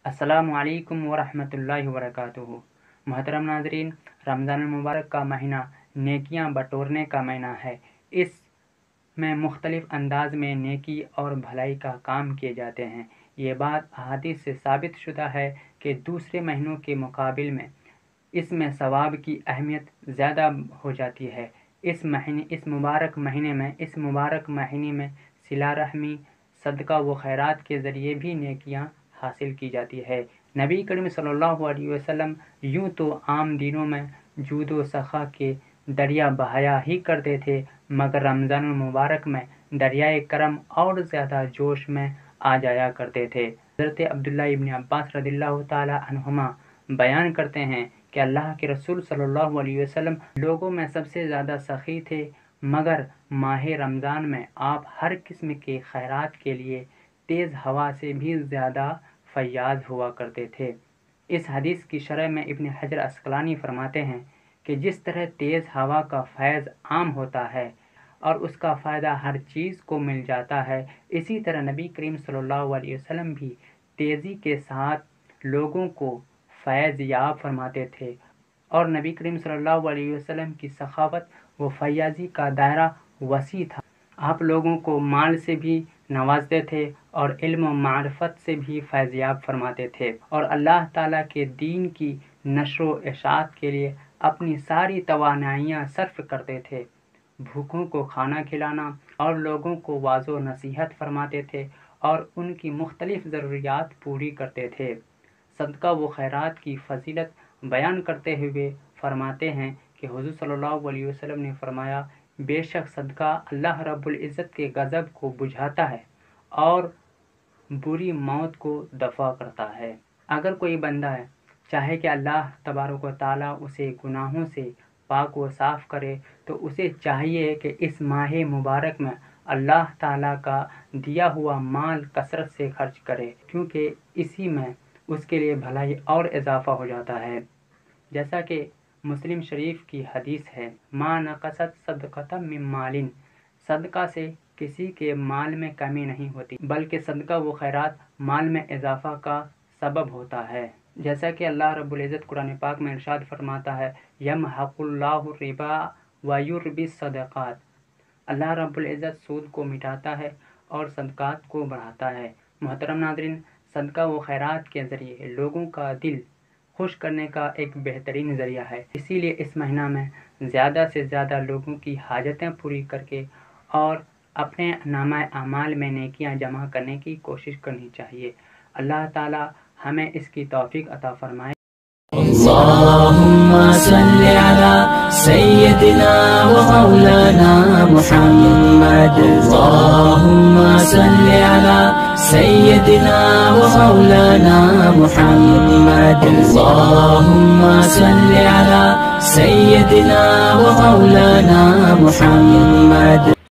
السلام علیکم ورحمۃ اللہ وبرکاتہ۔ محترم ناظرین، رمضان المبارک کا مہینہ نیکیاں بٹورنے کا مہینہ ہے۔ اس میں مختلف انداز میں نیکی اور بھلائی کا کام کیے جاتے ہیں۔ یہ بات احادیث سے ثابت شدہ ہے کہ دوسرے مہینوں کے مقابل میں اس میں ثواب کی اہمیت زیادہ ہو جاتی ہے۔ اس مبارک مہینے میں صلہ رحمی، صدقہ و خیرات کے ذریعے بھی نیکیاں حاصل کی جاتی ہے۔ نبی کریم صلی اللہ علیہ وسلم یوں تو عام دنوں میں جود و سخا کے دریا بہایا ہی کرتے تھے، مگر رمضان المبارک میں دریائے کرم اور زیادہ جوش میں آ جایا کرتے تھے۔ حضرت عبداللہ ابن عباس رضی اللہ تعالی عنہما بیان کرتے ہیں کہ اللہ کے رسول صلی اللہ علیہ وسلم لوگوں میں سب سے زیادہ سخی تھے، مگر ماہ رمضان میں آپ ہر قسم کے خیرات کے لیے تیز ہوا سے بھی زیادہ فیاض ہوا کرتے تھے۔ اس حدیث کی شرح میں ابن حجر عسقلانی فرماتے ہیں کہ جس طرح تیز ہوا کا فیض عام ہوتا ہے اور اس کا فائدہ ہر چیز کو مل جاتا ہے، اسی طرح نبی کریم صلی اللہ علیہ وسلم بھی تیزی کے ساتھ لوگوں کو فیض یاب فرماتے تھے، اور نبی کریم صلی اللہ علیہ وسلم کی سخاوت و فیاضی کا دائرہ وسیع تھا۔ آپ لوگوں کو مال سے بھی نوازتے تھے اور علم و معرفت سے بھی فیض یاب فرماتے تھے، اور اللہ تعالیٰ کے دین کی نشر و اشاعت کے لیے اپنی ساری توانائیاں صرف کرتے تھے۔ بھوکوں کو کھانا کھلانا اور لوگوں کو واعظ و نصیحت فرماتے تھے اور ان کی مختلف ضروریات پوری کرتے تھے۔ صدقہ و خیرات کی فضیلت بیان کرتے ہوئے فرماتے ہیں کہ حضور صلی اللہ علیہ وسلم نے فرمایا، بے شک صدقہ اللہ رب العزت کے غضب کو بجھاتا ہے اور بری موت کو دفع کرتا ہے۔ اگر کوئی بندہ ہے چاہے کہ اللہ تبارک و تعالیٰ اسے گناہوں سے پاک و صاف کرے، تو اسے چاہیے کہ اس ماہ مبارک میں اللہ تعالیٰ کا دیا ہوا مال کثرت سے خرچ کرے، کیونکہ اسی میں اس کے لیے بھلائی اور اضافہ ہو جاتا ہے۔ جیسا کہ مسلم شریف کی حدیث ہے، ما نقصت صدقۃ من مال، صدقہ سے کسی کے مال میں کمی نہیں ہوتی، بلکہ صدقہ و خیرات مال میں اضافہ کا سبب ہوتا ہے۔ جیسا کہ اللہ رب العزت قرآن پاک میں ارشاد فرماتا ہے، یمحق اللہ الربا ویربی الصدقات، اللہ رب العزت سود کو مٹاتا ہے اور صدقات کو بڑھاتا ہے۔ محترم ناظرین، صدقہ و خیرات کے ذریعے لوگوں کا دل خوش کرنے کا ایک بہترین ذریعہ ہے، اسی لیے اس مہینہ میں زیادہ سے زیادہ لوگوں کی حاجتیں پوری کر کے اور اپنے نامہ اعمال میں نیکیاں جمع کرنے کی کوشش کرنی چاہیے۔ اللہ تعالی ہمیں اس کی توفیق عطا فرمائے۔ اللهم صل على سيدنا ومولانا محمد، اللهم صل على سيدنا ومولانا محمد، اللهم صل على سيدنا ومولانا محمد۔